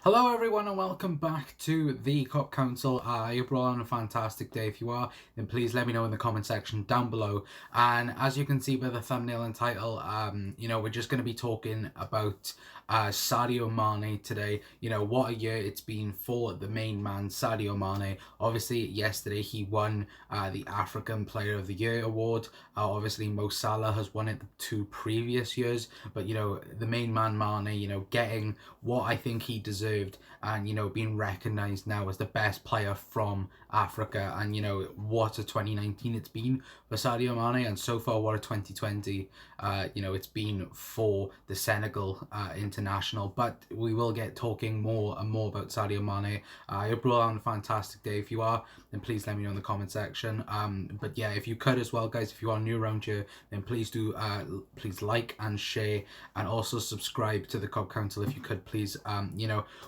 Hello everyone and welcome back to the Cop Council. I hope you're all on a fantastic day. If you are, then please let me know in the comment section down below. And as you can see by the thumbnail and title, we're just going to be talking about Sadio Mane today. What a year it's been for the main man, Sadio Mane. Obviously, yesterday he won the African Player of the Year award. Obviously, Mo Salah has won it the 2 previous years. But, the main man, Mane, getting what I think he deserved and, being recognised now as the best player from Africa. And, what a 2019 it's been for Sadio Mane. And so far, what a 2020, it's been for the Senegal international. But we will get talking more and more about Sadio Mane. I hope you're all on a fantastic day. If you are, then please let me know in the comment section. But yeah, if you could as well, guys, if you are new around here, then please do please like and share, and also subscribe to the Cobb Council if you could, please.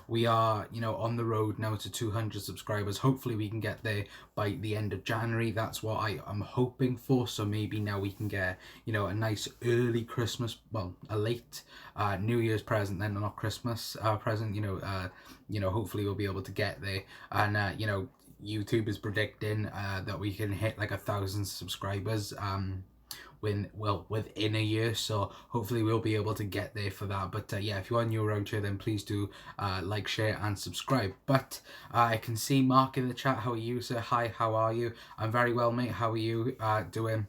We are on the road now to 200 subscribers. Hopefully we can get there by the end of January. That's what I am hoping for. So maybe now we can get a nice early Christmas, well, a late New Year's present, then not Christmas present. Hopefully we'll be able to get there. And YouTube is predicting that we can hit like 1,000 subscribers within a year, so hopefully we'll be able to get there for that. But yeah, if you are new around here, then please do like, share and subscribe. But I can see Mark in the chat. How are you, sir? Hi, how are you? I'm very well, mate. How are you doing?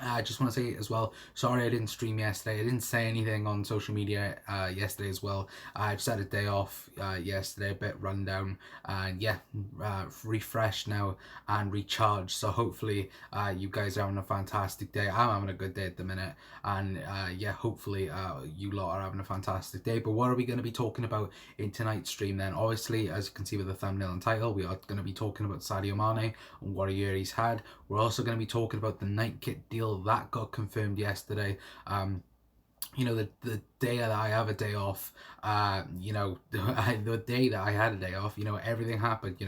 I just want to say as well, sorry I didn't stream yesterday. I didn't say anything on social media yesterday as well. I just had a day off yesterday, a bit run down, and yeah, refreshed now and recharged. So hopefully you guys are having a fantastic day. I'm having a good day at the minute, and yeah, hopefully you lot are having a fantastic day. But what are we going to be talking about in tonight's stream then? Obviously, as you can see with the thumbnail and title, we are going to be talking about Sadio Mane and what a year he's had. We're also going to be talking about the night kit deal that got confirmed yesterday. The day that I have a day off, the day that I had a day off, everything happened,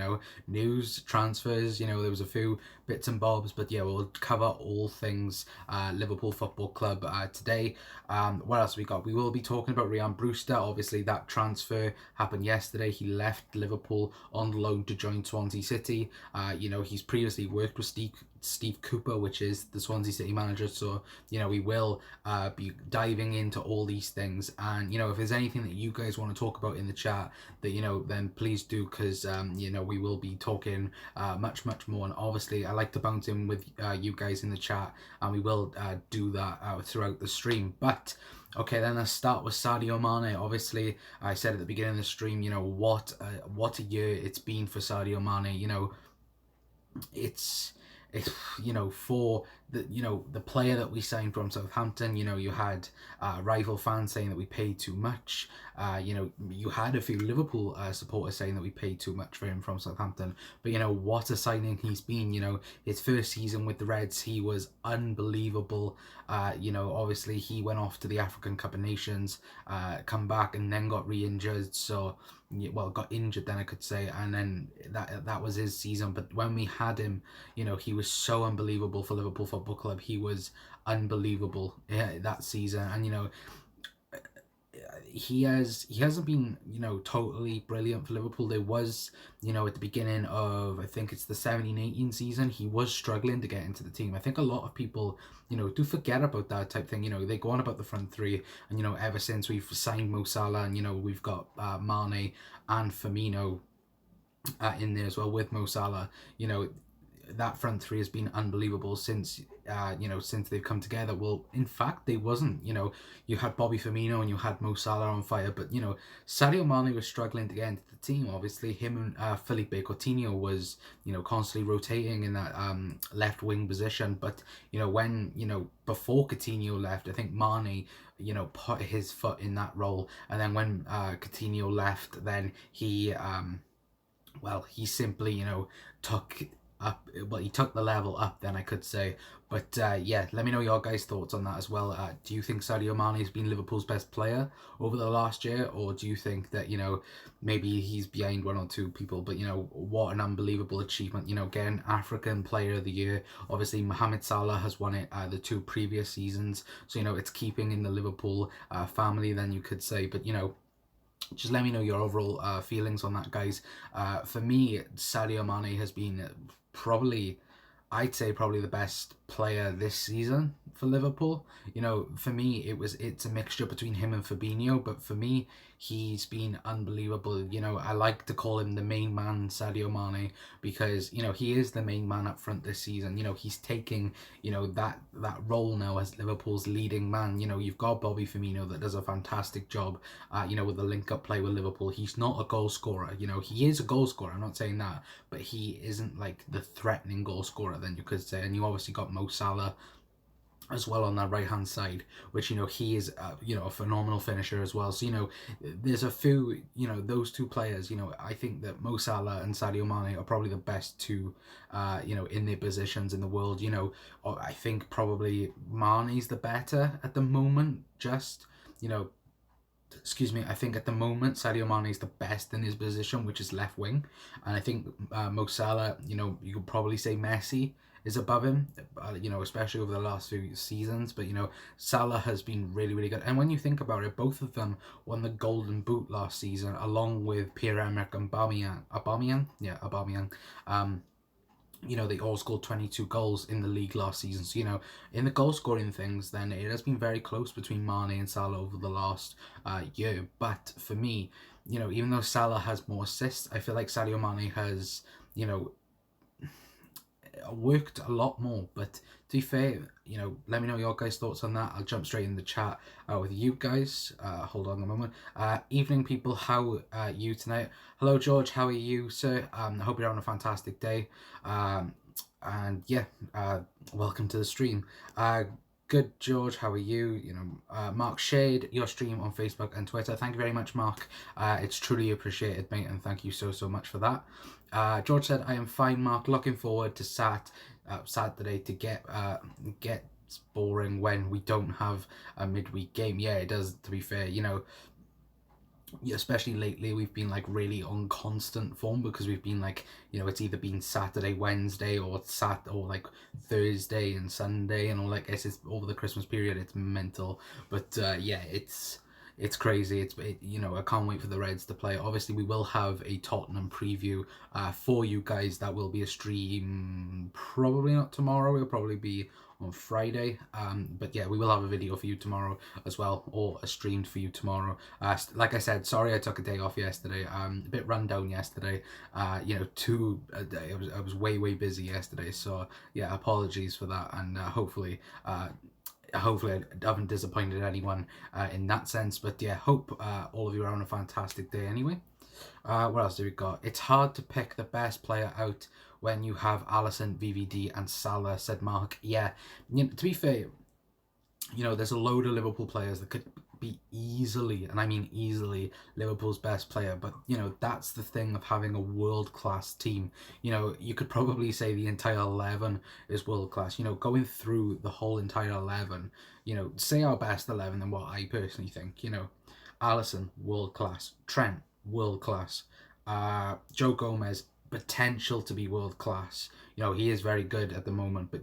news, transfers, there was a few bits and bobs, but yeah, we'll cover all things Liverpool Football Club today. What else we got? We will be talking about Ryan Brewster. Obviously, that transfer happened yesterday. He left Liverpool on loan to join Swansea City. He's previously worked with Steve Cooper, which is the Swansea City manager. So, we will be diving into all these things. And, if there's anything that you guys want to talk about in the chat, that, then please do, because, we will be talking much more. And obviously, I like to bounce in with you guys in the chat, and we will do that throughout the stream. But okay, then let's start with Sadio Mane. Obviously, I said at the beginning of the stream, what a year it's been for Sadio Mane. It's for the player that we signed from Southampton. You had rival fans saying that we paid too much. You had a few Liverpool supporters saying that we paid too much for him from Southampton. But what a signing he's been. His first season with the Reds, he was unbelievable. Obviously he went off to the African Cup of Nations, come back and then got re-injured. So got injured then, I could say, and then that was his season. But when we had him, he was so unbelievable for Liverpool Football Club. He was unbelievable that season. And he hasn't been totally brilliant for Liverpool. There was at the beginning of, I think it's the 17-18 season, he was struggling to get into the team. I think a lot of people do forget about that type thing. They go on about the front three, and ever since we've signed Mo Salah, and we've got Mane and Firmino in there as well with Mo Salah, that front three has been unbelievable since since they've come together. Well, in fact, they wasn't. You had Bobby Firmino and you had Mo Salah on fire, but Sadio Mane was struggling to get into the team. Obviously, him and Felipe Coutinho was constantly rotating in that left wing position. But when before Coutinho left, I think Mane put his foot in that role, and then when Coutinho left, then he he simply took up, he took the level up then, I could say. But yeah, let me know your guys' thoughts on that as well. Do you think Sadio Mane has been Liverpool's best player over the last year, or do you think that maybe he's behind one or two people? But what an unbelievable achievement, getting African Player of the Year. Obviously Mohamed Salah has won it the 2 previous seasons, so it's keeping in the Liverpool family then, you could say. But Just let me know your overall feelings on that, guys. For me, Sadio Mane has been probably, I'd say, probably the best player this season for Liverpool. For me, it's a mixture between him and Fabinho, but for me, he's been unbelievable. I like to call him the main man, Sadio Mane, because he is the main man up front this season. He's taking that role now as Liverpool's leading man. You've got Bobby Firmino that does a fantastic job. With the link up play with Liverpool. He's not a goal scorer. He is a goal scorer. I'm not saying that, but he isn't like the threatening goal scorer then you could say. And you obviously got Mo Salah as well on that right hand side, which he is a phenomenal finisher as well. So there's a few those two players. I think that Mo Salah and Sadio Mane are probably the best two in their positions in the world. I think probably Mane's the better at the moment. I think at the moment Sadio Mane is the best in his position, which is left wing, and I think Mo Salah, you could probably say Messi is above him, especially over the last few seasons. But Salah has been really, really good, and when you think about it, both of them won the Golden Boot last season, along with Pierre-Emerick and Aubameyang. They all scored 22 goals in the league last season. So, in the goal scoring things, then it has been very close between Mane and Salah over the last year. But for me, even though Salah has more assists, I feel like Sadio Mane has, worked a lot more. But to be fair, let me know your guys' thoughts on that. I'll jump straight in the chat with you guys. Hold on a moment. Evening, people. How are you tonight? Hello, George. How are you, sir? I hope you're having a fantastic day. And yeah, welcome to the stream. Good, George. How are you? Mark shared your stream on Facebook and Twitter. Thank you very much, Mark. It's truly appreciated, mate, and thank you so much for that. George said, "I am fine, Mark. Looking forward to Saturday to get boring when we don't have a midweek game." Yeah, it does. To be fair, especially lately, we've been like really on constant form because we've been like it's either been Saturday, Wednesday, or like Thursday and Sunday, and all like it's over the Christmas period. It's mental, but yeah, it's crazy. I can't wait for the Reds to play. Obviously, we will have a Tottenham preview for you guys. That will be a stream, probably not tomorrow. It'll probably be on Friday. But yeah, we will have a video for you tomorrow as well, or a stream for you tomorrow. Like I said, sorry I took a day off yesterday. A bit run down yesterday. I was way busy yesterday. So yeah, apologies for that, and hopefully I haven't disappointed anyone in that sense. But yeah, hope all of you are having a fantastic day anyway. What else do we got? It's hard to pick the best player out when you have Alisson, VVD and Salah, said Mark. Yeah, to be fair, there's a load of Liverpool players that could be easily, and I mean easily, Liverpool's best player. But that's the thing of having a world-class team. You could probably say the entire 11 is world-class. Going through the whole entire 11, say our best 11 and what I personally think. Alisson, world-class. Trent, world-class. Joe Gomez, potential to be world-class. He is very good at the moment, but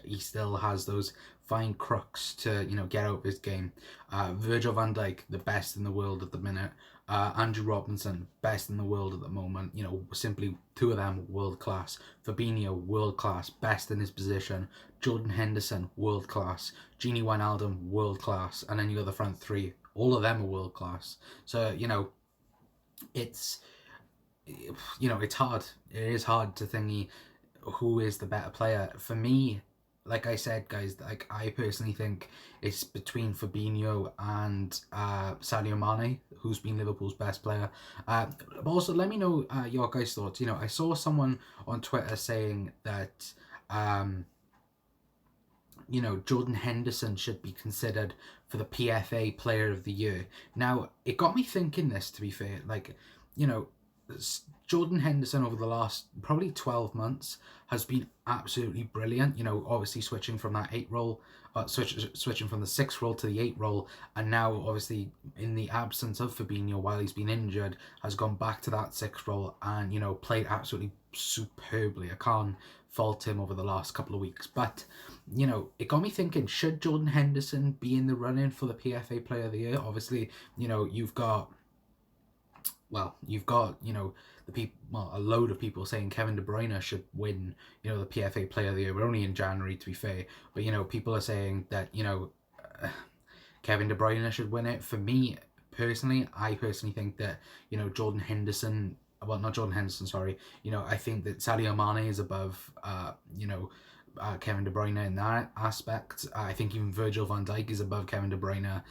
he still has those fine crooks to get out of his game. Virgil van Dijk, the best in the world at the minute. Andrew Robinson, best in the world at the moment. Simply two of them world class. Fabinho, world class, best in his position. Jordan Henderson, world class. Gini Wijnaldum, world class, and then you got the front three. All of them are world class. So it's it's hard. It is hard to think who is the better player. For me, like I said, guys, like I personally think it's between Fabinho and Sadio Mane, who's been Liverpool's best player. But also, let me know your guys' thoughts. I saw someone on Twitter saying that Jordan Henderson should be considered for the PFA Player of the Year. Now, it got me thinking this, to be fair. Like, Jordan Henderson over the last probably 12 months has been absolutely brilliant. Obviously switching from that 8 role, switching from the 6 role to the 8 role, and now obviously in the absence of Fabinho while he's been injured, has gone back to that 6 role and played absolutely superbly. I can't fault him over the last couple of weeks, but it got me thinking: should Jordan Henderson be in the running for the PFA Player of the Year? Obviously, you've got well, you've got, the people, well, a load of people saying Kevin De Bruyne should win, the PFA Player of the Year. We're only in January, to be fair, but people are saying that Kevin De Bruyne should win it. For me personally, I personally think that Jordan Henderson. Well, not Jordan Henderson. Sorry. I think that Sadio Mane is above. Kevin De Bruyne in that aspect. I think even Virgil van Dijk is above Kevin De Bruyne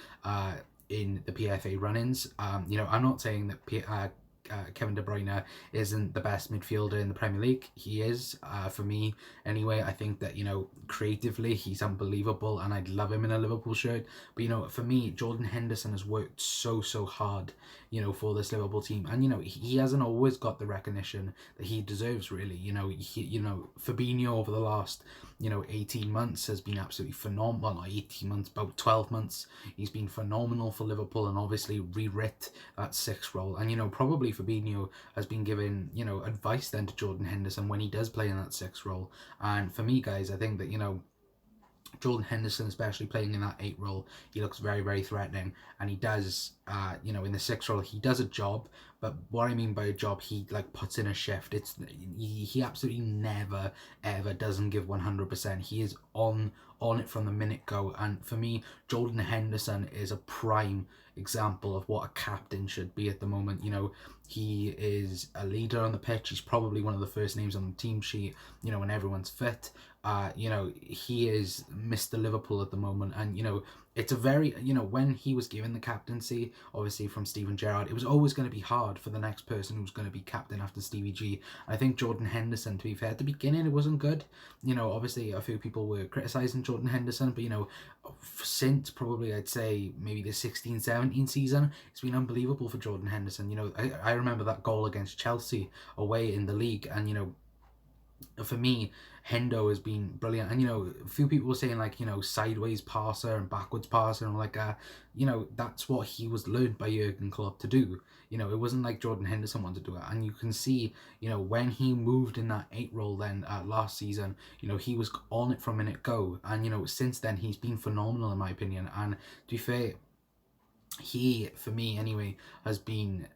in the PFA run-ins. I'm not saying that Kevin De Bruyne isn't the best midfielder in the Premier League. He is, for me anyway. I think that, creatively he's unbelievable and I'd love him in a Liverpool shirt. But, for me, Jordan Henderson has worked so hard, for this Liverpool team. And, he hasn't always got the recognition that he deserves, really. Fabinho over the last, 18 months has been absolutely phenomenal. Well, not 18 months, about 12 months. He's been phenomenal for Liverpool and obviously rewrit that 6th role. And, probably Fabinho has been given, advice then to Jordan Henderson when he does play in that 6th role. And for me, guys, I think that, Jordan Henderson, especially playing in that 8 role, he looks very threatening, and he does, in the 6 role, he does a job. But what I mean by a job, he puts in a shift. He absolutely never ever doesn't give 100%. He is on it from the minute go. And for me, Jordan Henderson is a prime example of what a captain should be at the moment. He is a leader on the pitch. He's probably one of the first names on the team sheet, when everyone's fit. He is Mr. Liverpool at the moment. And, it's a very, when he was given the captaincy, obviously from Steven Gerrard, it was always going to be hard for the next person who's going to be captain after Stevie G. I think Jordan Henderson, to be fair, at the beginning it wasn't good. Obviously a few people were criticising Jordan Henderson, but, since probably I'd say maybe the 16-17 season, it's been unbelievable for Jordan Henderson. I remember that goal against Chelsea away in the league, and, for me, Hendo has been brilliant. And, a few people were saying, sideways passer and backwards passer, and that's what he was learned by Jurgen Klopp to do. It wasn't like Jordan Henderson wanted to do it. And you can see, when he moved in that 8 role then last season, he was on it from a minute go. And, since then, he's been phenomenal in my opinion. And to be fair, he, for me anyway, has been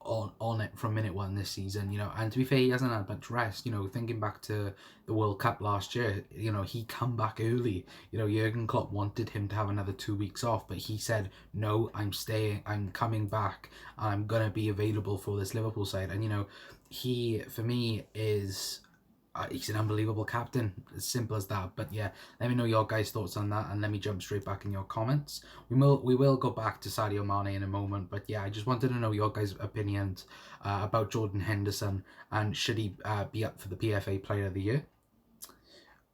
on it from minute 1 this season, and to be fair, he hasn't had much rest. Thinking back to the World Cup last year, he come back early. Jurgen Klopp wanted him to have another 2 weeks off, but he said, no, I'm staying, I'm coming back, I'm gonna be available for this Liverpool side. And he, for me, is he's an unbelievable captain, as simple as that. But yeah, let me know your guys' thoughts on that, and let me jump straight back in your comments. We will go back to Sadio Mane in a moment, but yeah, I just wanted to know your guys' opinions about Jordan Henderson, and should he be up for the PFA Player of the Year?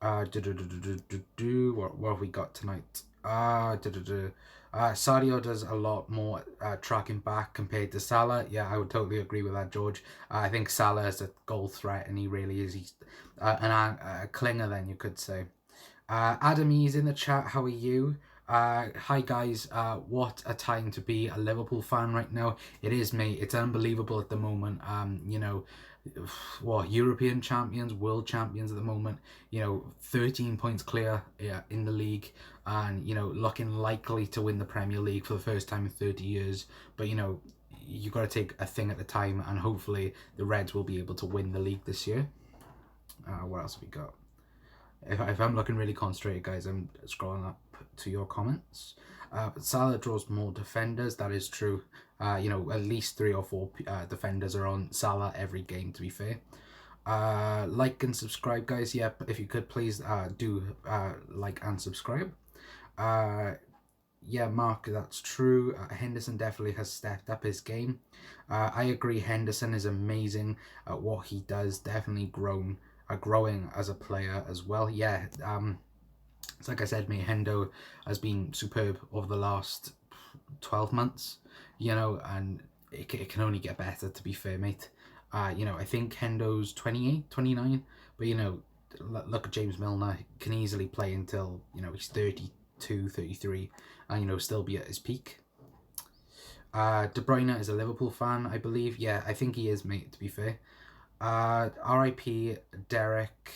What have we got tonight? Sadio does a lot more tracking back compared to Salah. Yeah, I would totally agree with that, George. I think Salah is a goal threat, and he really is. He's a clinger, then, you could say. Adam E's in the chat. How are you? Hi guys, what a time to be a Liverpool fan right now. It is, mate. It's unbelievable at the moment. European champions, world champions at the moment, 13 points clear in the league, and looking likely to win the Premier League for the first time in 30 years. But you got to take a thing at a time, and hopefully the Reds will be able to win the league this year. What else have we got? If I'm looking really concentrated, guys, I'm scrolling up to your comments. But Salah draws more defenders. That is true. At least 3 or 4 defenders are on Salah every game, to be fair. Like and subscribe, guys. Yep, if you could please do like and subscribe. Yeah, Mark, that's true. Henderson definitely has stepped up his game. I agree, Henderson is amazing at what he does. Definitely growing as a player as well. Yeah, it's like I said, mate, Hendo has been superb over the last 12 months, and it can only get better, to be fair, mate. I think Hendo's 28, 29, but, look at James Milner. He can easily play until, he's 32, 33, and, still be at his peak. De Bruyne is a Liverpool fan, I believe. Yeah, I think he is, mate, to be fair. R.I.P. Derek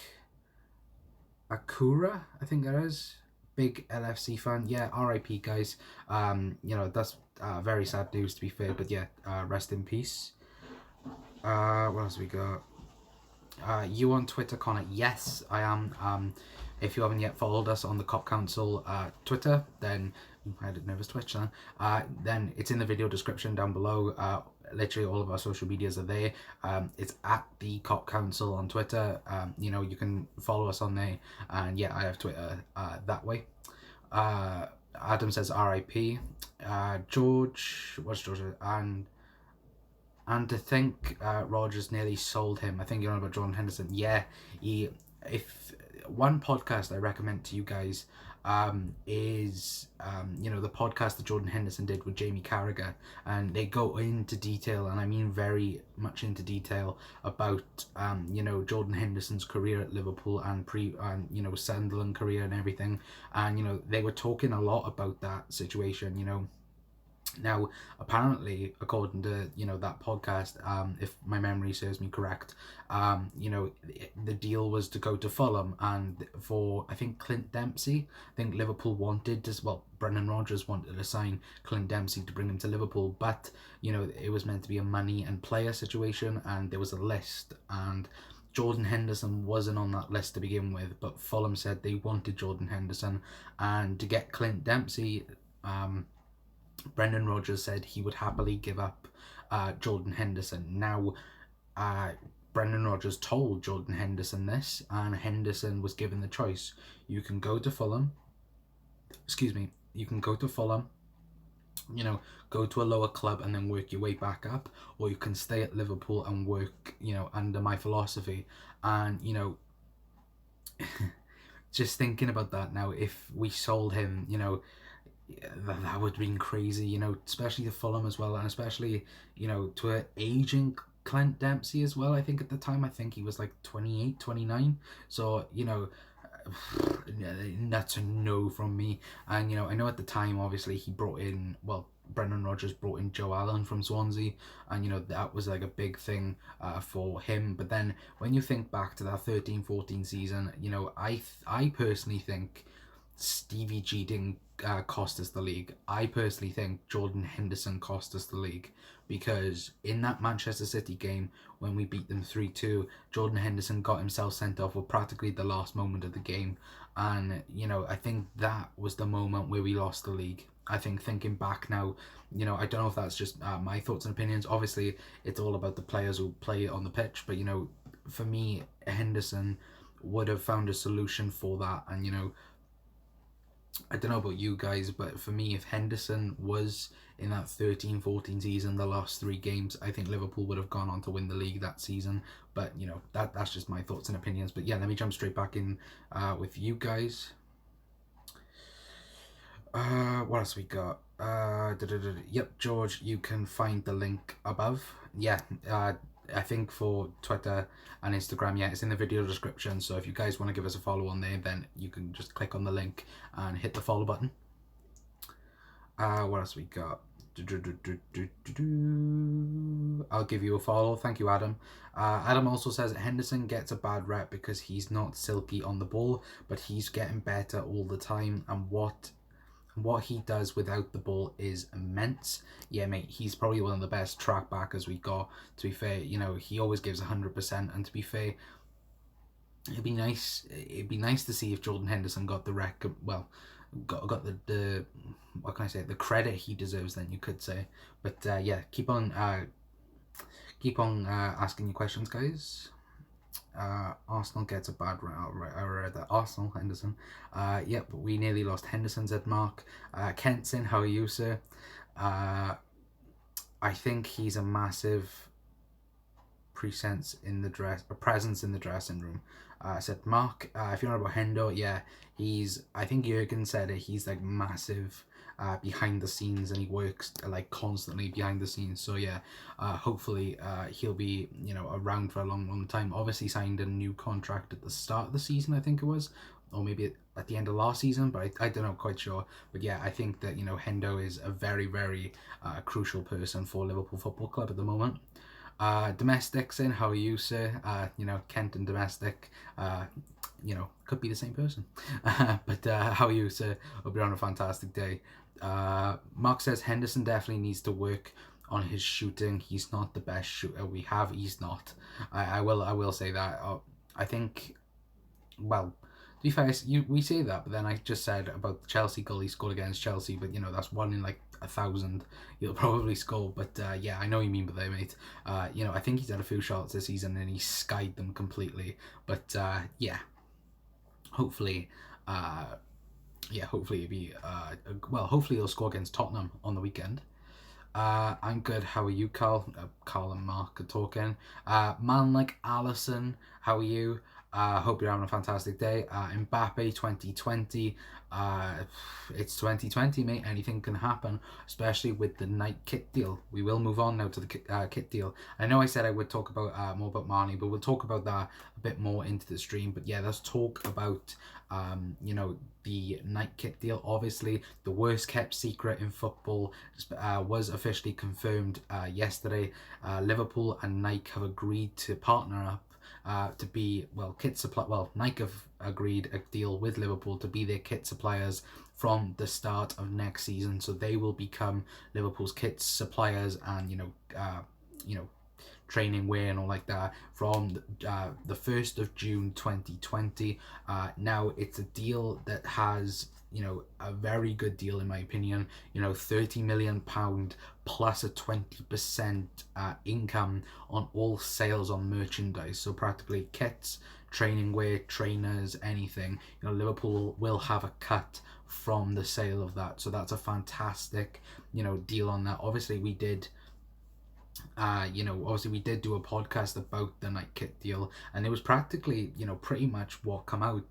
Akura, I think that is. Big LFC fan. Yeah, R.I.P. guys. That's very sad news, to be fair, but yeah, rest in peace. What else we got? You on Twitter, Connor? Yes, I am. If you haven't yet followed us on the Cop Council Twitter, then I had a nervous twitch then. Then it's in the video description down below. Literally all of our social medias are there. It's at the Cop Council on Twitter. You can follow us on there, and yeah, I have Twitter that way. Adam says R.I.P. George, what's George? And to think Rogers nearly sold him. I think you're on about Jordan Henderson. Yeah, if one podcast I recommend to you guys is the podcast that Jordan Henderson did with Jamie Carragher, and they go into detail, and I mean very much into detail about Jordan Henderson's career at Liverpool and Sunderland career and everything, and they were talking a lot about that situation. Now, apparently, according to that podcast, if my memory serves me correct, the deal was to go to Fulham, and for I think Clint Dempsey, I think Liverpool wanted to. Well, Brendan Rodgers wanted to sign Clint Dempsey to bring him to Liverpool, but it was meant to be a money and player situation, and there was a list, and Jordan Henderson wasn't on that list to begin with, but Fulham said they wanted Jordan Henderson, and to get Clint Dempsey. Brendan Rodgers said he would happily give up Jordan Henderson. Now, Brendan Rodgers told Jordan Henderson this, and Henderson was given the choice. You can go to Fulham. You can go to Fulham, go to a lower club and then work your way back up, or you can stay at Liverpool and work, under my philosophy. And, just thinking about that now, if we sold him, that would have been crazy, especially to Fulham as well, and especially, to an aging Clint Dempsey as well. I think at the time, I think he was like 28, 29. So, that's a no from me. And, I know at the time, obviously, Brendan Rodgers brought in Joe Allen from Swansea, and that was like a big thing for him. But then when you think back to that 13-14 season, I personally think Stevie G didn't cost us the league. I personally think Jordan Henderson cost us the league, because in that Manchester City game when we beat them 3-2, Jordan Henderson got himself sent off with practically the last moment of the game, and I think that was the moment where we lost the league. I think thinking back now, I don't know if that's just my thoughts and opinions. Obviously, it's all about the players who play on the pitch, but for me, Henderson would have found a solution for that, and I don't know about you guys, but for me, if Henderson was in that 13-14 season, the last 3 games, I think Liverpool would have gone on to win the league that season. But, that's just my thoughts and opinions. But yeah, let me jump straight back in with you guys. What else we got? Yep, George, you can find the link above. Yeah, I think for Twitter and Instagram, yeah, it's in the video description. So if you guys want to give us a follow on there, then you can just click on the link and hit the follow button. What else we got? I'll give you a follow. Thank you, Adam. Adam also says Henderson gets a bad rep because he's not silky on the ball, but he's getting better all the time, and what he does without the ball is immense. Yeah, mate, he's probably one of the best track backers we got. To be fair, he always gives 100%, and to be fair, it'd be nice to see if Jordan Henderson got the got the what can I say, the credit he deserves, then you could say. But yeah, keep on asking your questions, guys. Arsenal gets a bad round. Right, I read that. Arsenal, Henderson. Yep, we nearly lost Henderson, said Mark. Kenson, how are you, sir? I think he's a massive presence in the dressing room. Said Mark. If you know about Hendo, yeah, I think Jurgen said it, he's like massive behind the scenes, and he works like constantly behind the scenes. So yeah, hopefully he'll be around for a long time. Obviously signed a new contract at the start of the season, I think it was, or maybe at the end of last season, but I don't know, quite sure. But yeah, I think that Hendo is a very, very crucial person for Liverpool Football Club at the moment. Domestic saying, how are you, sir? Kent and Domestic, could be the same person. But how are you, sir? Hope you're on a fantastic day. Mark says Henderson definitely needs to work on his shooting. He's not the best shooter we have. He's not. I will say that. I think, well, to be fair, we say that, but then I just said about the Chelsea goal he scored against Chelsea, but that's one in like 1,000 he'll probably score. But yeah, I know what you mean by that, mate. I think he's had a few shots this season and he skied them completely. But yeah, hopefully, hopefully it'll be hopefully he'll score against Tottenham on the weekend. I'm good. How are you, Carl? Carl and Mark are talking. Man like Allison, how are you? Hope you're having a fantastic day. Mbappe 2020. It's 2020, mate. Anything can happen, especially with the Nike kit deal. We will move on now to the kit deal. I know I said I would talk about more about Mane, but we'll talk about that a bit more into the stream. But yeah, let's talk about the Nike kit deal. Obviously, the worst kept secret in football was officially confirmed yesterday. Liverpool and Nike have agreed to partner up to be, kit supply. Nike have agreed a deal with Liverpool to be their kit suppliers from the start of next season. So they will become Liverpool's kit suppliers and training wear and all like that from the 1st of June 2020. Now it's a deal that has a very good deal in my opinion. £30 million plus a 20% income on all sales on merchandise. So practically kits, training wear, trainers, anything. Liverpool will have a cut from the sale of that. So that's a fantastic deal on that. Obviously we did we did do a podcast about the Nike kit deal, and it was practically, pretty much what come out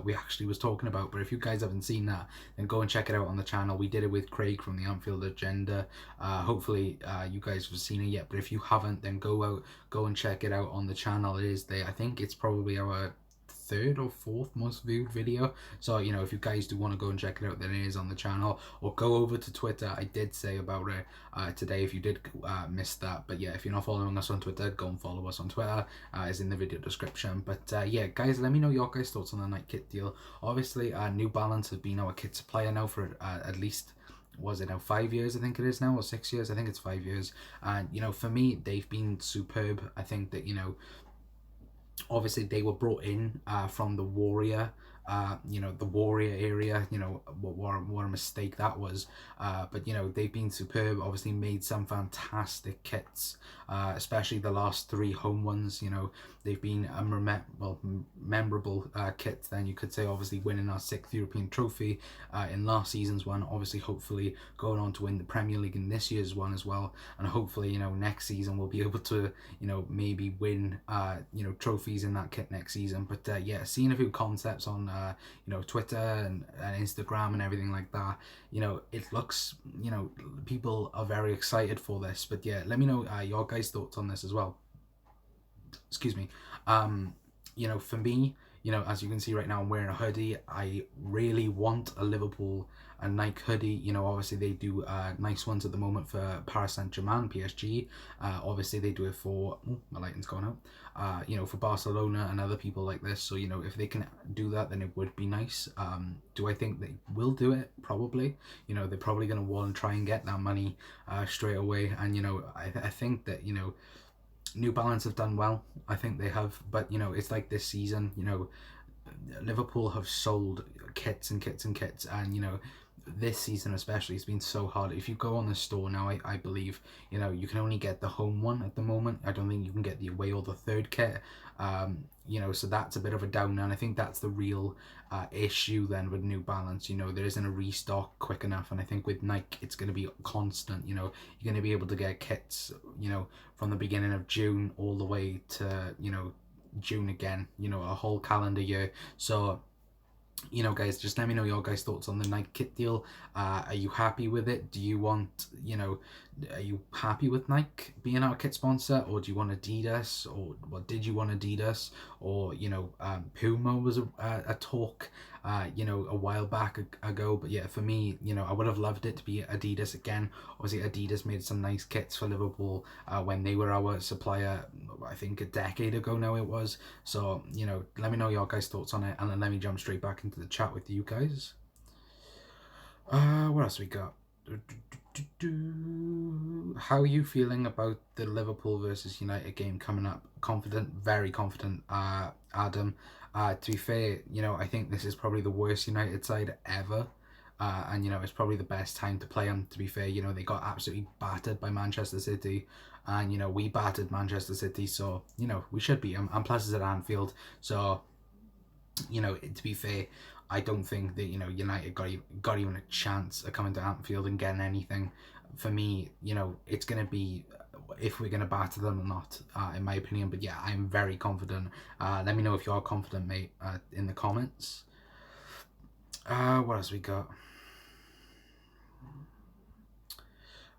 we actually was talking about. But if you guys haven't seen that, then go and check it out on the channel. We did it with Craig from the Anfield Agenda. Hopefully you guys have seen it yet, but if you haven't, then go and check it out on the channel. It is there. I think it's probably our third or fourth most viewed video. So if you guys do want to go and check it out, then it is on the channel, or go over to Twitter. I did say about it today if you did miss that. But yeah, if you're not following us on Twitter, go and follow us on Twitter. It's in the video description. But yeah, guys, let me know your guys' thoughts on the Nike kit deal. Obviously New Balance has been our kit supplier now for at least, was it now 5 years? I think it is now, or 6 years. I think it's 5 years. And for me, they've been superb. I think that obviously they were brought in from the Warrior the Warrior area. What a mistake that was. But they've been superb. Obviously made some fantastic kits, especially the last 3 home ones. They've been memorable kits. Then you could say, obviously winning our 6th European trophy in last season's one. Obviously, hopefully going on to win the Premier League in this year's one as well. And hopefully, next season we'll be able to, maybe win, trophies in that kit next season. But yeah, seeing a few concepts on Twitter and Instagram and everything like that, it looks, people are very excited for this. But yeah, let me know your guys' thoughts on this as well. Excuse me. For me, as you can see right now, I'm wearing a hoodie. I really want a Liverpool and Nike hoodie. Obviously they do nice ones at the moment for Paris Saint-Germain, PSG. Obviously they do it for, my lighting's gone out, for Barcelona and other people like this. So, if they can do that, then it would be nice. Do I think they will do it? Probably. They're probably going to want to try and get that money straight away. And, I think that, New Balance have done well. I think they have. But, it's like this season, Liverpool have sold kits and kits and kits. And, this season especially, it's been so hard. If you go on the store now, I believe, you can only get the home one at the moment. I don't think you can get the away or the third kit. So that's a bit of a downer. And I think that's the real issue then with New Balance. There isn't a restock quick enough. And I think with Nike, it's going to be constant. You're going to be able to get kits, from the beginning of June all the way to, June again, a whole calendar year. So, guys, just let me know your guys' thoughts on the Nike kit deal. Are you happy with it? Do you want, are you happy with Nike being our kit sponsor, or do you want Adidas, or what did you want Adidas, or Puma was a talk a while back ago. But yeah, for me, I would have loved it to be Adidas again. Obviously Adidas made some nice kits for Liverpool when they were our supplier, I think a decade ago now it was. So let me know your guys' thoughts on it, and then let me jump straight back into the chat with you guys. What else we got? How are you feeling about the Liverpool versus United game coming up? Confident, very confident, Adam. To be fair, I think this is probably the worst United side ever. And it's probably the best time to play them. To be fair, they got absolutely battered by Manchester City, and we battered Manchester City, so we should beat them. And plus, it's at Anfield, so to be fair, I don't think that United got even a chance of coming to Anfield and getting anything. For me, it's gonna be if we're gonna batter them or not, in my opinion. But yeah, I'm very confident. Let me know if you are confident, mate, in the comments. What else we got?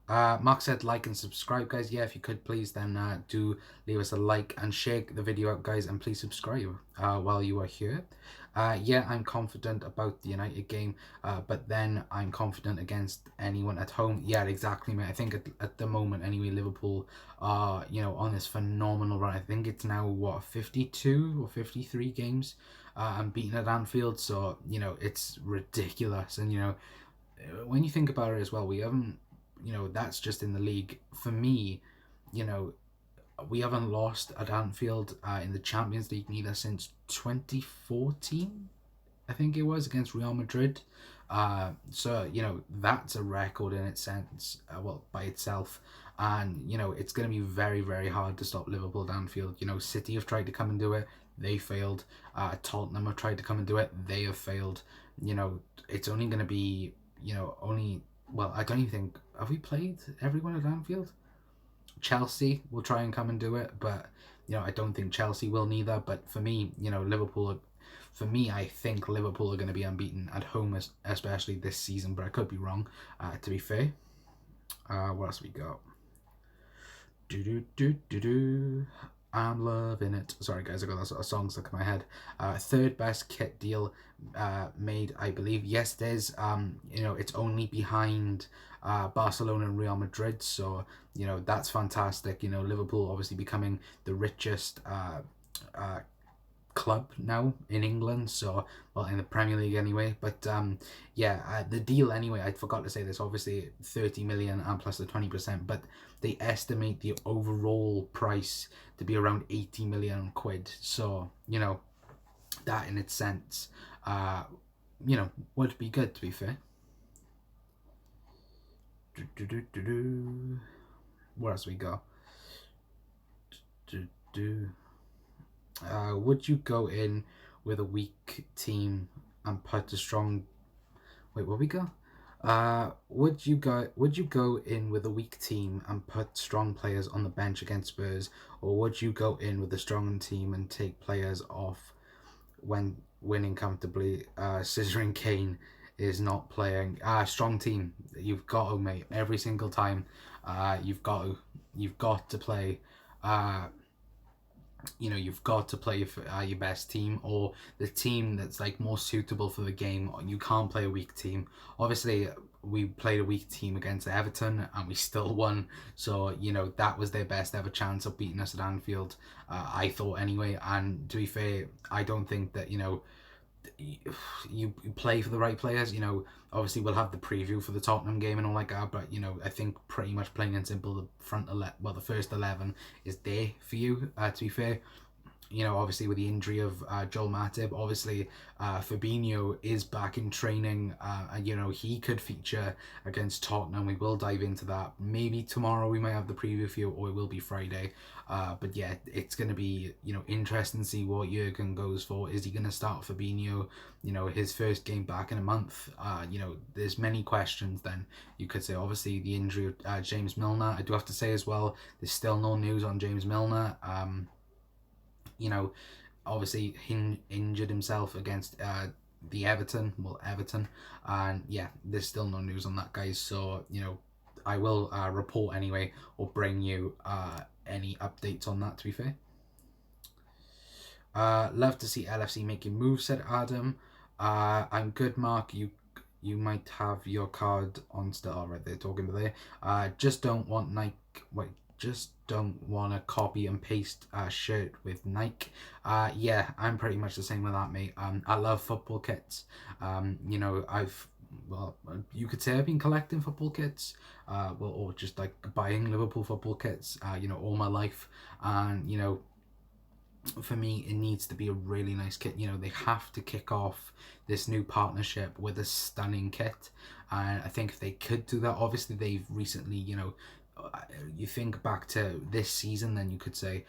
Mark said like and subscribe, guys. Yeah, if you could please, then do leave us a like and share the video out, guys, and please subscribe while you are here. Yeah, I'm confident about the United game, but then I'm confident against anyone at home. Yeah, exactly, mate. I think at the moment, anyway, Liverpool are on this phenomenal run. I think it's now what 52 or 53 games unbeaten at Anfield. So it's ridiculous, and when you think about it as well, we haven't. That's just in the league. For me, we haven't lost at Anfield in the Champions League neither since 2014, I think it was, against Real Madrid. So that's a record in its sense, well, by itself. And it's going to be very, very hard to stop Liverpool at Anfield. City have tried to come and do it, they failed. Tottenham have tried to come and do it, they have failed. It's only going to be only. Well, I don't even think... Have we played everyone at Anfield? Chelsea will try and come and do it, but, I don't think Chelsea will neither. But for me, Liverpool... For me, I think Liverpool are going to be unbeaten at home, especially this season, but I could be wrong, to be fair. What else we got? I'm loving it. Sorry, guys, I got that sort of song stuck in my head. Third best kit deal made, I believe. Yes, there's, it's only behind Barcelona and Real Madrid. So, that's fantastic. Liverpool obviously becoming the richest club now in England, so well, in the Premier League anyway. But yeah, the deal anyway, I forgot to say this, obviously 30 million and plus the 20%, but they estimate the overall price to be around 80 million quid. So that in its sense would be good, to be fair. What else we got? Would you go in with a weak team and put a strong... Wait, what we got? Would you go in with a weak team and put strong players on the bench against Spurs, or would you go in with a strong team and take players off when winning comfortably? Scissoring Kane is not playing. Strong team. You've got to, mate. Every single time. You've got to play. You've got to play for your best team, or the team that's like more suitable for the game. You can't play a weak team. Obviously, we played a weak team against Everton and we still won. So that was their best ever chance of beating us at Anfield, I thought anyway. And to be fair, I don't think that you play for the right players. Obviously we'll have the preview for the Tottenham game and all like that, but I think pretty much plain and simple, the first 11 is there for you, to be fair. Obviously with the injury of Joel Matip, obviously Fabinho is back in training, and he could feature against Tottenham. We will dive into that. Maybe tomorrow we might have the preview for you, or it will be Friday. But yeah, it's going to be interesting to see what Jurgen goes for. Is he going to start Fabinho? His first game back in a month. There's many questions. Then you could say obviously the injury of James Milner. I do have to say as well, there's still no news on James Milner. Obviously he injured himself against the Everton, and yeah, there's still no news on that, guys. So I will report anyway, or bring you any updates on that, to be fair. Love to see LFC making moves, said Adam. I'm good, Mark. You might have your card on still. Oh, right, they're talking about there. Just don't want Nike. Wait, just don't want to copy and paste a shirt with Nike. Yeah, I'm pretty much the same with that, mate. I love football kits. I've well, you could say I've been collecting football kits, well, or just like buying Liverpool football kits, all my life, and for me, it needs to be a really nice kit. They have to kick off this new partnership with a stunning kit, and I think if they could do that, obviously they've recently, you think back to this season, then you could say,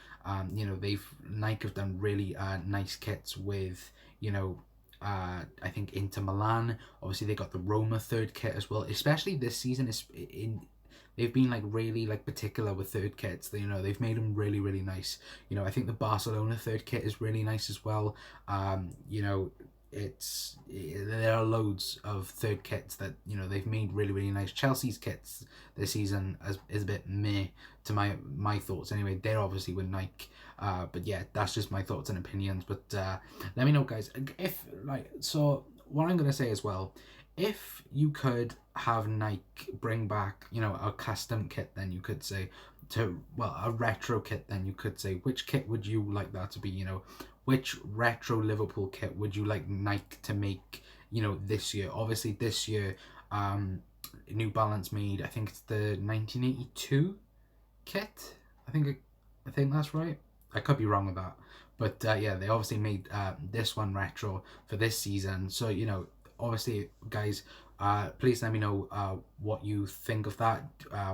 they've Nike have done really nice kits with, I think Inter Milan. Obviously, they got the Roma third kit as well. Especially this season, is in they've been like really like particular with third kits. They've made them really really nice. I think the Barcelona third kit is really nice as well. There are loads of third kits that they've made really really nice. Chelsea's kits this season is a bit meh to my thoughts anyway. They're obviously with Nike, but yeah, that's just my thoughts and opinions. But let me know, guys, if so what I'm gonna say as well, if you could have Nike bring back a custom kit, then you could say a retro kit, then you could say, which kit would you like that to be? Which retro Liverpool kit would you like Nike to make this year? Obviously this year New Balance made, I think it's the 1982 kit. I think that's right. I could be wrong with that, but yeah, they obviously made this one retro for this season. So obviously, guys, please let me know what you think of that.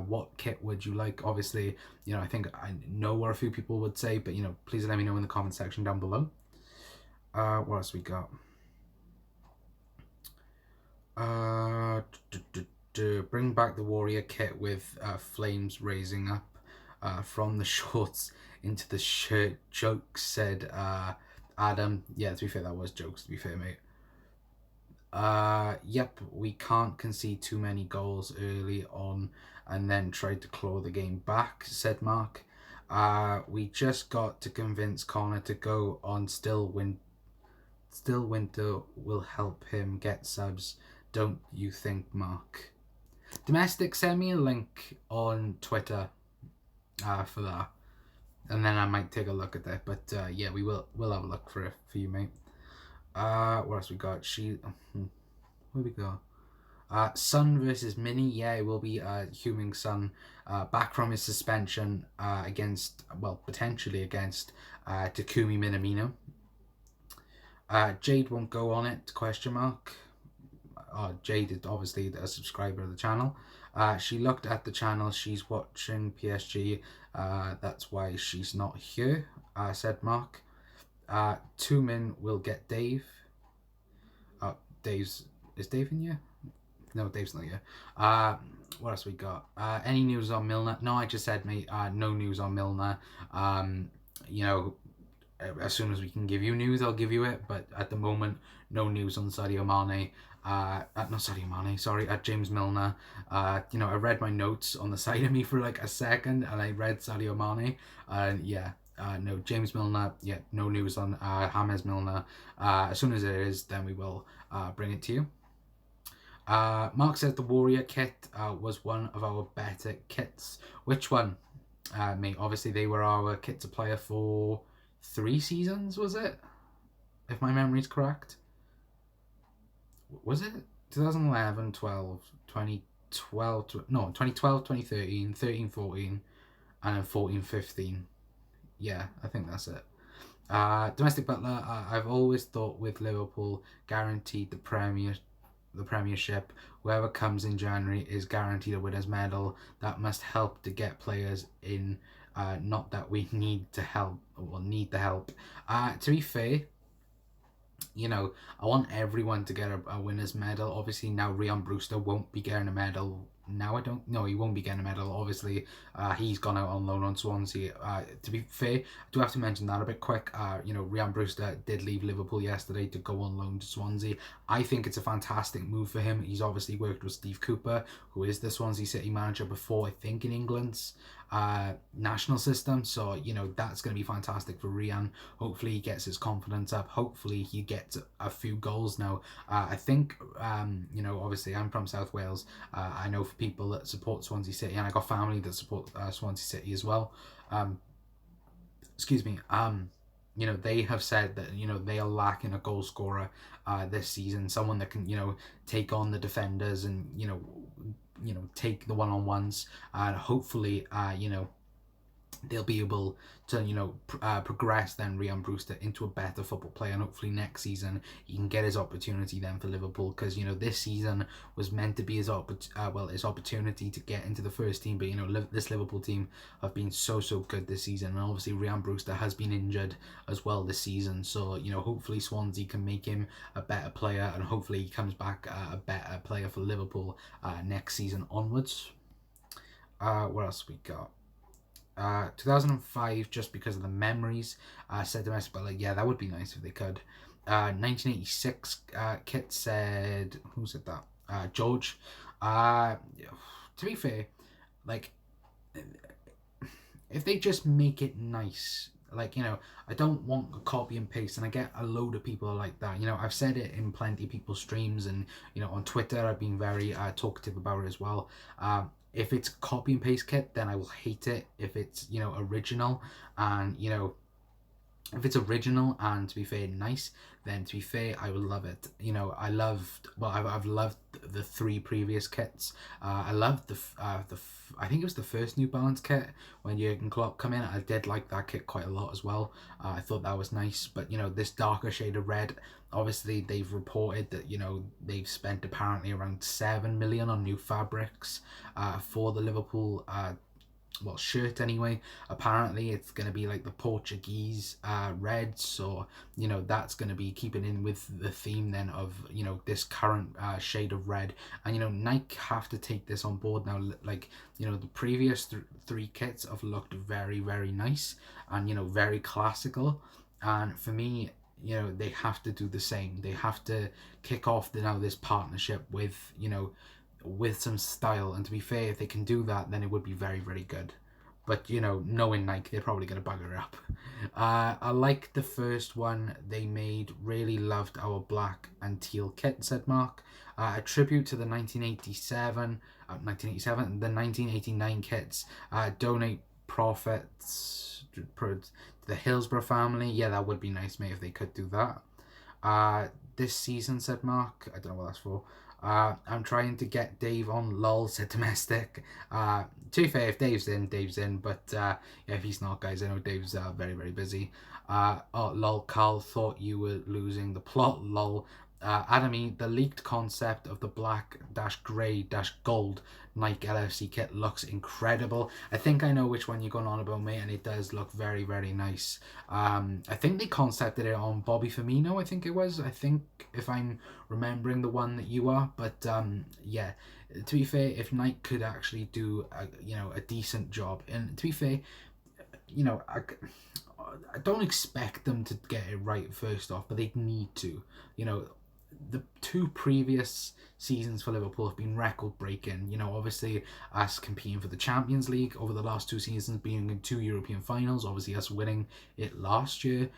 What kit would you like? Obviously, I think I know what a few people would say, but please let me know in the comment section down below. What else we got? Bring back the Warrior kit with flames raising up from the shorts into the shirt. Jokes, said Adam. Yeah, to be fair, that was jokes, to be fair, mate. Yep, we can't concede too many goals early on and then try to claw the game back, said Mark. We just got to convince Connor to go on Still Winter will help him get subs, don't you think, Mark? Domestic, send me a link on Twitter for that, and then I might take a look at that. But yeah, we'll have a look for you, mate. What else we got? Where we go? Sun versus Mini. Yeah, it will be Huming Sun back from his suspension potentially against Takumi Minamino. Jade won't go on it, question mark. Jade is obviously a subscriber of the channel. She looked at the channel, she's watching PSG, that's why she's not here, said Mark. Tumin will get Dave. Is Dave in here? No, Dave's not here. What else we got? Any news on Milner? No, I just said, mate, no news on Milner. As soon as we can give you news, I'll give you it. But at the moment, no news on Sadio Mane. Not Sadio Mane, sorry, at James Milner. I read my notes on the side of me for like a second, and I read Sadio Mane. Yeah, no, James Milner, yeah, no news on James Milner. As soon as it is, then we will bring it to you. Mark says the Warrior kit was one of our better kits. Which one? Mate, obviously they were our kit supplier for 3 seasons, was it? If my memory's correct. Was it 2011, 12, 2012, no, 2012, 2013, 13, 14, and then 14, 15. Yeah, I think that's it. Domestic Butler, I've always thought with Liverpool guaranteed the Premiership, whoever comes in January is guaranteed a winner's medal. That must help to get players in, not that we need the help. To be fair, I want everyone to get a winner's medal. Obviously now Ryan Brewster won't be getting a medal. Now he won't be getting a medal. Obviously, he's gone out on loan on Swansea. To be fair, I do have to mention that a bit quick. Ryan Brewster did leave Liverpool yesterday to go on loan to Swansea. I think it's a fantastic move for him. He's obviously worked with Steve Cooper, who is the Swansea City manager before, I think, in England's national system. So that's going to be fantastic for Ryan. Hopefully he gets his confidence up. Hopefully he gets a few goals now. I think obviously I'm from South Wales. I know for people that support Swansea City, and I got family that support Swansea City as well. Excuse me. they have said that, they are lacking a goal scorer this season, someone that can, take on the defenders and, take the one-on-ones, and hopefully, they'll be able to, progress then Ryan Brewster into a better football player, and hopefully next season he can get his opportunity then for Liverpool, because this season was meant to be his opportunity to get into the first team, but this Liverpool team have been so good this season, and obviously Ryan Brewster has been injured as well this season, so hopefully Swansea can make him a better player, and hopefully he comes back a better player for Liverpool next season onwards. What else we got? 2005, just because of the memories, said domestic, but yeah, that would be nice if they could. 1986 kit said, who said that? George. To be fair, like, if they just make it nice, like, I don't want a copy and paste, and I get a load of people like that. I've said it in plenty of people's streams, and on Twitter I've been very talkative about it as well. If it's copy and paste kit, then I will hate it. If it's original, and if it's original and, to be fair, nice, then, to be fair, I will love it. I've loved the 3 previous kits. I loved I think it was the first New Balance kit when Jurgen Klopp come in. I did like that kit quite a lot as well. I thought that was nice, but this darker shade of red, obviously they've reported that they've spent apparently around 7 million on new fabrics for the Liverpool shirt anyway. Apparently it's going to be like the Portuguese red, so that's going to be keeping in with the theme then of this current shade of red, and Nike have to take this on board now. Like the previous 3 kits have looked very nice and very classical, and for me, they have to do the same. They have to kick off this partnership with with some style, and to be fair, if they can do that, then it would be very good. But knowing Nike, they're probably going to bugger it up. I like the first one they made. Really loved our black and teal kit, said Mark. A tribute to the 1987, the 1989 kits. Donate profits to the Hillsborough family. Yeah, that would be nice, mate, if they could do that. This season, said Mark. I don't know what that's for. I'm trying to get Dave on, lol, said Domestic. To be fair, if Dave's in, Dave's in, but yeah, if he's not, guys, I know Dave's very busy. Oh, lol, Carl, thought you were losing the plot, lol. Adamy, the leaked concept of the black-grey-gold Nike LFC kit looks incredible. I think I know which one you're going on about, mate, and it does look very nice. I think they concepted it on Bobby Firmino, I think it was. I think, if I'm remembering the one that you are, but yeah, to be fair, if Nike could actually do a decent job, and to be fair, I don't expect them to get it right first off, but they need to. The 2 previous seasons for Liverpool have been record-breaking. Obviously us competing for the Champions League over the last 2 seasons, being in 2 European finals, obviously us winning it last year.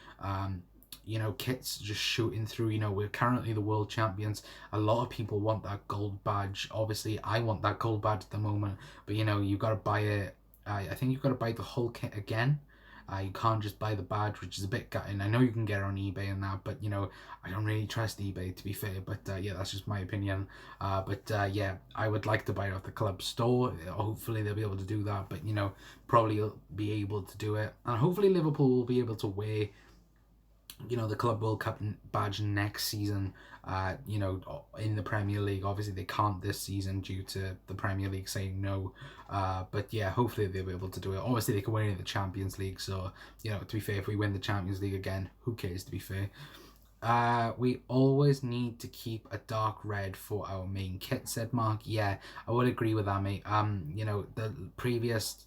Kit's just shooting through. We're currently the world champions. A lot of people want that gold badge. Obviously I want that gold badge at the moment, but you've got to buy it. I think you've got to buy the whole kit again. You can't just buy the badge, which is a bit gutting. I know you can get it on eBay and that, but I don't really trust eBay, to be fair. But yeah, that's just my opinion. Yeah, I would like to buy it off the club store. Hopefully they'll be able to do that, but probably be able to do it, and hopefully Liverpool will be able to wear the Club World Cup badge next season, in the Premier League. Obviously they can't this season due to the Premier League saying no, but yeah, hopefully they'll be able to do it. Obviously they can win in the Champions League, so to be fair, if we win the Champions League again, who cares, to be fair. We always need to keep a dark red for our main kit, said Mark. Yeah, I would agree with that, mate. The previous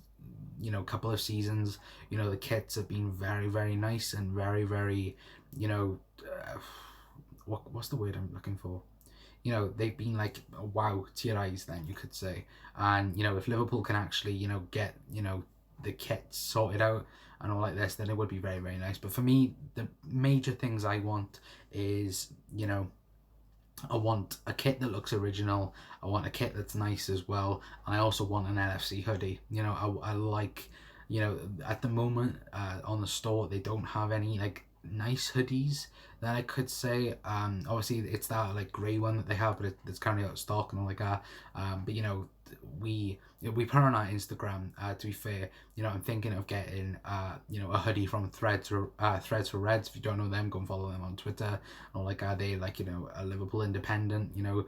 couple of seasons, the kits have been very nice and very what's the word I'm looking for? They've been like a wow to your eyes, then, you could say. And if Liverpool can actually get the kits sorted out and all like this, then it would be very nice. But for me, the major things I want is I want a kit that looks original. I want a kit that's nice as well, and I also want an LFC hoodie. I like you know, at the moment on the store they don't have any like nice hoodies that I could say. Obviously it's that like grey one that they have, but it's currently out of stock and all like that. But you know, we put on our Instagram. To be fair, you know, I'm thinking of getting you know, a hoodie from Threads for Reds. If you don't know them, go and follow them on Twitter. Or like, are they like, you know, a Liverpool independent, you know,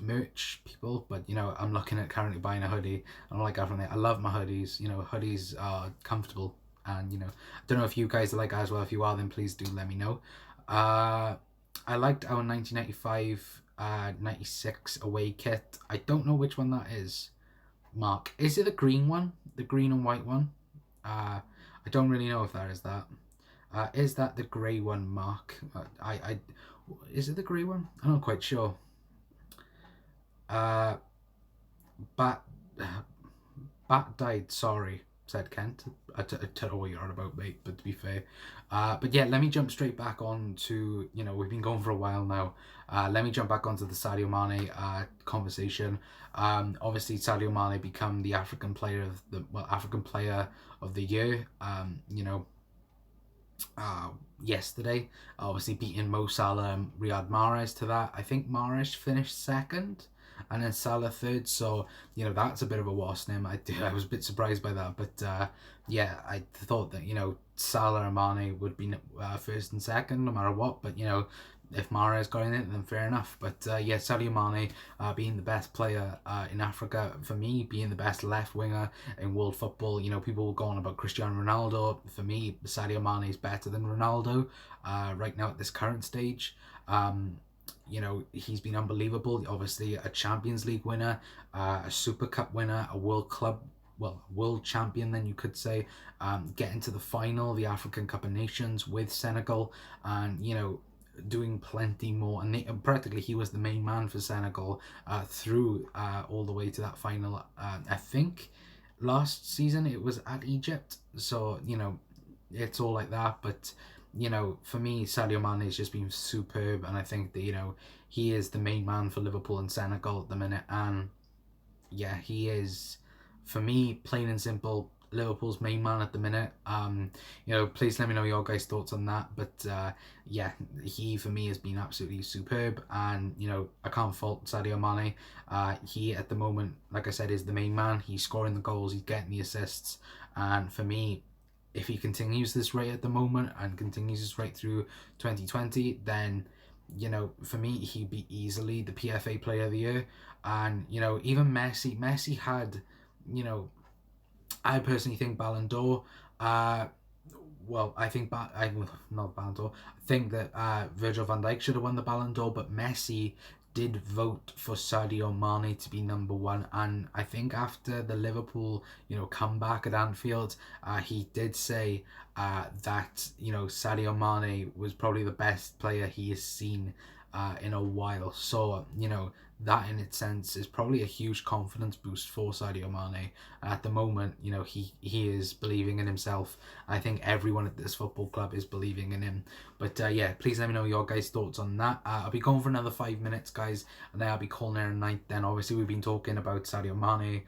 merch people? But you know, I'm looking at currently buying a hoodie and all like that from there. I love my hoodies. You know, hoodies are comfortable, and you know, I don't know if you guys are like that as well. If you are, then please do let me know. I liked our 1995 96 away kit. I don't know which one that is. Mark, is it the green one? The green and white one? I don't really know if that is that. Is that the grey one, Mark? Is it the grey one? I'm not quite sure. Bat died, sorry, said Kent. I don't know what you're on about, mate, but to be fair. But yeah, let me jump straight back on to, you know, we've been going for a while now. Let me jump back onto the Sadio Mane conversation. Obviously, Sadio Mane become the African player of the year. You know, yesterday, obviously beating Mo Salah and Riyad Mahrez to that. I think Mahrez finished second and then Salah third, so you know, that's a bit of a wasp name. I was a bit surprised by that, but yeah, I thought that, you know, Salah and Mane would be first and second no matter what, but you know, if Mahrez got in it, then fair enough. But yeah, Sadio Mane being the best player in Africa, for me, being the best left winger in world football. You know, people were going about Cristiano Ronaldo. For me, Sadio Mane is better than Ronaldo right now at this current stage. You know, he's been unbelievable. Obviously, a Champions League winner, a Super Cup winner, a world champion, then you could say, getting to the final, the African Cup of Nations with Senegal, and you know, doing plenty more, and practically he was the main man for Senegal through all the way to that final. I think last season it was at Egypt, so you know, it's all like that. But you know, for me, Sadio Mane has just been superb, and I think that, you know, he is the main man for Liverpool and Senegal at the minute, and yeah, he is, for me, plain and simple, Liverpool's main man at the minute. You know, please let me know your guys' thoughts on that. But yeah, he for me has been absolutely superb, and you know, I can't fault Sadio Mane. He at the moment, like I said, is the main man. He's scoring the goals, he's getting the assists, and for me, if he continues this rate at the moment and continues this rate through 2020, then you know, for me, he'd be easily the PFA Player of the Year. And you know, even Messi had, you know, I personally think Ballon d'Or. Well, I think not Ballon d'Or. I think that Virgil van Dijk should have won the Ballon d'Or, but Messi did vote for Sadio Mane to be number one, and I think after the Liverpool, you know, comeback at Anfield, he did say that, you know, Sadio Mane was probably the best player he has seen in a while. So you know, that in its sense is probably a huge confidence boost for Sadio Mane. At the moment, you know, he is believing in himself. I think everyone at this football club is believing in him. But yeah, please let me know your guys' thoughts on that. I'll be going for another 5 minutes, guys, and then I'll be calling it a night. Then obviously we've been talking about Sadio Mane,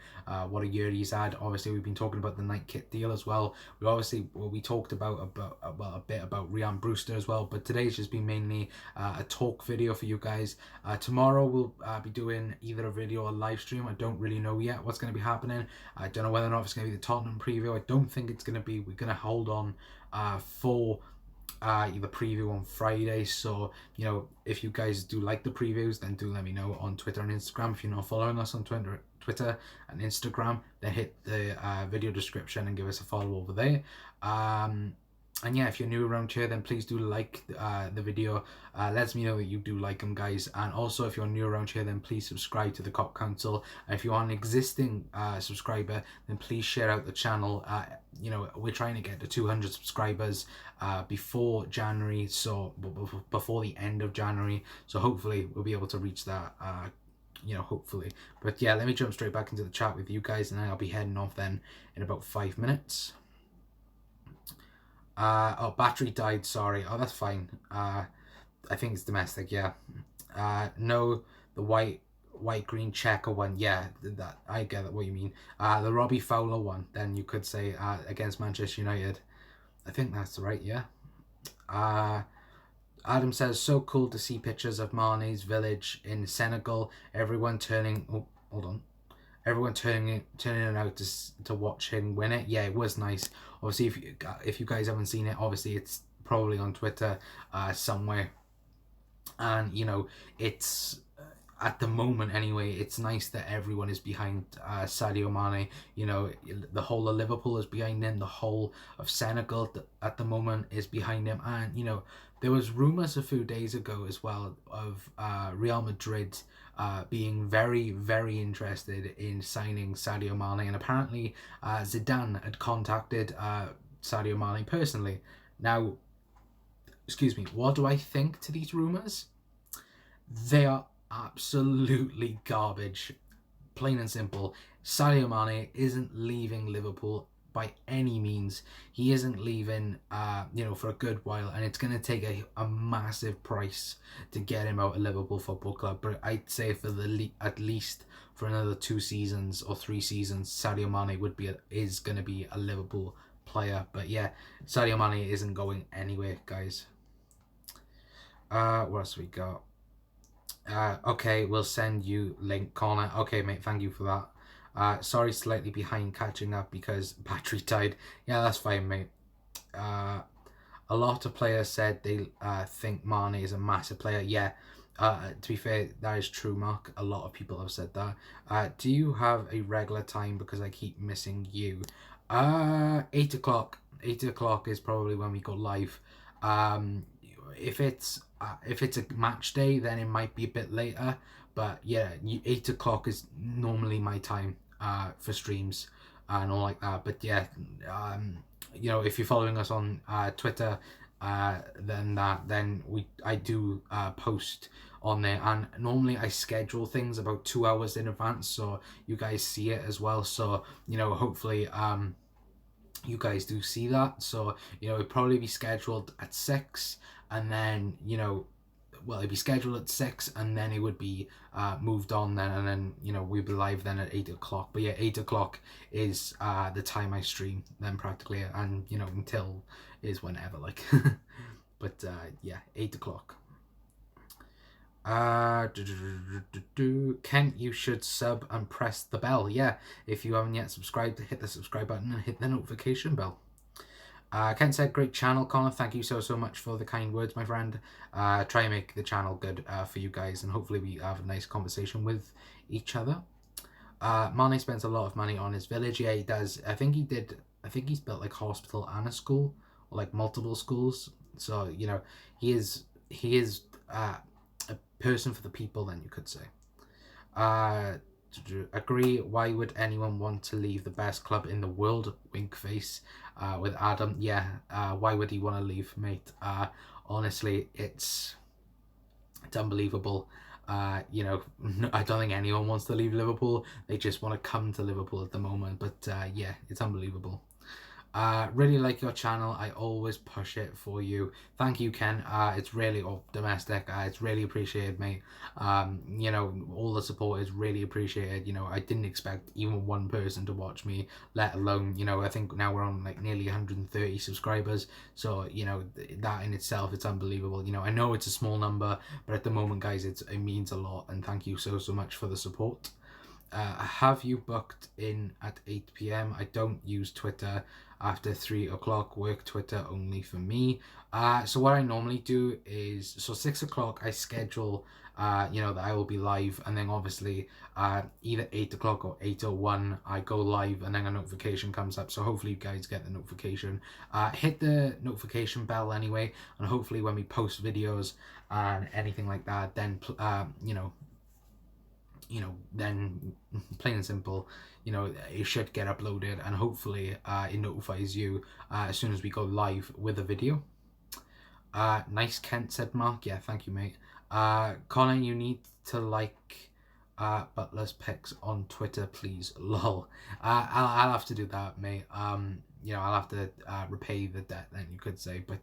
what a year he's had. Obviously we've been talking about the night kit deal as well. We talked about a bit about Ryan Brewster as well. But today's just been mainly a talk video for you guys. Tomorrow we'll be doing either a video or a live stream. I don't really know yet what's going to be happening. I don't know whether or not it's going to be the Tottenham preview. I don't think it's going to be. We're going to hold on for the preview on Friday. So you know, if you guys do like the previews, then do let me know on Twitter and Instagram. If you're not following us on Twitter and Instagram, then hit the video description and give us a follow over there. And yeah, if you're new around here, then please do like the video. Let me know that you do like them, guys. And also, if you're new around here, then please subscribe to the Cop Council. And if you are an existing subscriber, then please share out the channel. You know, we're trying to get to 200 subscribers before January, so before the end of January. So hopefully we'll be able to reach that. You know, hopefully. But yeah, let me jump straight back into the chat with you guys, and then I'll be heading off then in about 5 minutes. Oh, battery died, sorry. Oh, that's fine. I think it's domestic, yeah. No, the white white green checker one. Yeah, that I get what you mean. The Robbie Fowler one. Then you could say against Manchester United. I think that's right. Yeah. Adam says, so cool to see pictures of Mane's village in Senegal. Everyone turning. Oh, hold on. Everyone turning it out to watch him win it. Yeah, it was nice. Obviously, if you guys haven't seen it, obviously it's probably on Twitter somewhere. And it's at the moment anyway, it's nice that everyone is behind Sadio Mane. The whole of Liverpool is behind him. The whole of Senegal at the moment is behind him. And there was rumours a few days ago as well of Real Madrid being very, very interested in signing Sadio Mane. And apparently Zidane had contacted Sadio Mane personally. Now, excuse me, what do I think to these rumours? They are absolutely garbage. Plain and simple. Sadio Mane isn't leaving Liverpool by any means. He isn't leaving, for a good while, and it's going to take a massive price to get him out of Liverpool Football Club. But I'd say for at least for another 2 seasons or 3 seasons, Sadio Mane is going to be a Liverpool player. But yeah, Sadio Mane isn't going anywhere, guys. What else we got? Okay, we'll send you link, Connor. Okay, mate, thank you for that. Sorry, slightly behind catching up because battery died. Yeah, that's fine, mate. A lot of players said they think Mane is a massive player. Yeah, to be fair, that is true, Mark. A lot of people have said that. Do you have a regular time because I keep missing you? 8 o'clock. 8 o'clock is probably when we go live. If it's a match day, then it might be a bit later. But yeah, 8 o'clock is normally my time for streams and all like that. But yeah, if you're following us on Twitter, then I do post on there, and normally I schedule things about 2 hours in advance, so you guys see it as well. So hopefully you guys do see that. So it'd probably be scheduled at 6, and then it'd be scheduled at 6, and then it would be moved on then, and then we'd be live then at 8 o'clock. But yeah, 8 o'clock is the time I stream then practically, and until is whenever, like. But yeah, 8 o'clock. Kent, you should sub and press the bell. Yeah, if you haven't yet subscribed, hit the subscribe button and hit the notification bell. Kent said, great channel, Connor. Thank you so much for the kind words, my friend. Try and make the channel good for you guys, and hopefully we have a nice conversation with each other. Mane spends a lot of money on his village. Yeah, he does. I think he's built like a hospital and a school, or like multiple schools. So he is a person for the people, then you could say. Agree. Why would anyone want to leave the best club in the world? Wink face. With Adam. Yeah. Why would he want to leave, mate? Honestly, it's unbelievable. I don't think anyone wants to leave Liverpool. They just want to come to Liverpool at the moment. But yeah, it's unbelievable. Really like your channel. I always push it for you. Thank you, Ken. It's really domestic. It's really appreciated, mate. All the support is really appreciated. I didn't expect even one person to watch me, let alone I think now we're on like nearly 130 subscribers. So that in itself, it's unbelievable. I know it's a small number, but at the moment, guys, it means a lot. And thank you so much for the support. Have you booked in at 8 p.m? I don't use Twitter after 3 o'clock. Work Twitter only for me. So what I normally do is, 6 o'clock I schedule that I will be live, and then obviously either 8 o'clock or 8:01 I go live, and then a notification comes up. So hopefully you guys get the notification. Hit the notification bell anyway, and hopefully when we post videos and anything like that, then then plain and simple, it should get uploaded, and hopefully it notifies you as soon as we go live with a video. Nice, Kent, said Mark. Yeah, thank you, mate. Colin, you need to like Butler's pics on Twitter, please. Lol. I'll have to do that, mate. I'll have to repay the debt, then you could say. But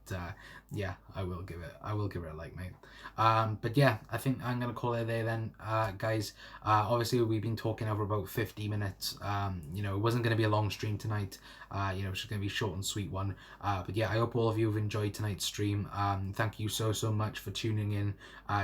yeah, I will give it a like, mate. But yeah, I think I'm gonna call it there then, guys. Obviously we've been talking over about 50 minutes. It wasn't gonna be a long stream tonight. It's just gonna be a short and sweet one. But yeah, I hope all of you have enjoyed tonight's stream. Thank you so much for tuning in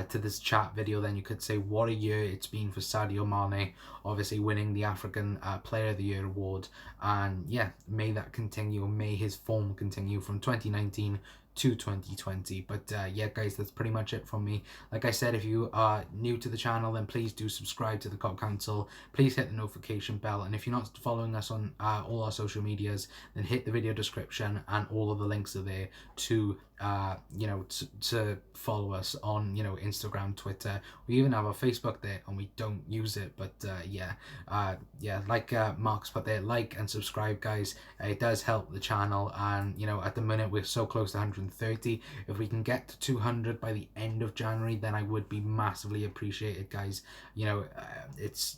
to this chat video. Then you could say, what a year it's been for Sadio Mane, obviously winning the African Player of the Year award. And yeah, may that continue, may his form continue from 2019 to 2020. But yeah, guys, that's pretty much it from me. Like I said, if you are new to the channel, then please do subscribe to the Cop Council. Please hit the notification bell, and if you're not following us on all our social medias, then hit the video description, and all of the links are there to to follow us on Instagram, Twitter. We even have a Facebook there, and we don't use it, but yeah, like Mark's put there, like and subscribe, guys. It does help the channel, and at the minute we're so close to 130. If we can get to 200 by the end of January, then I would be massively appreciated, guys. It's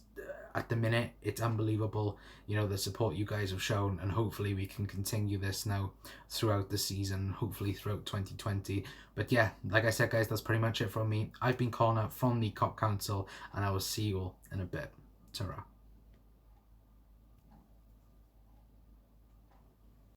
at the minute, it's unbelievable, the support you guys have shown, and hopefully we can continue this now throughout the season, hopefully throughout 2020. But yeah, like I said, guys, that's pretty much it from me. I've been Connor from the Cop Council, and I will see you all in a bit. Ta-ra.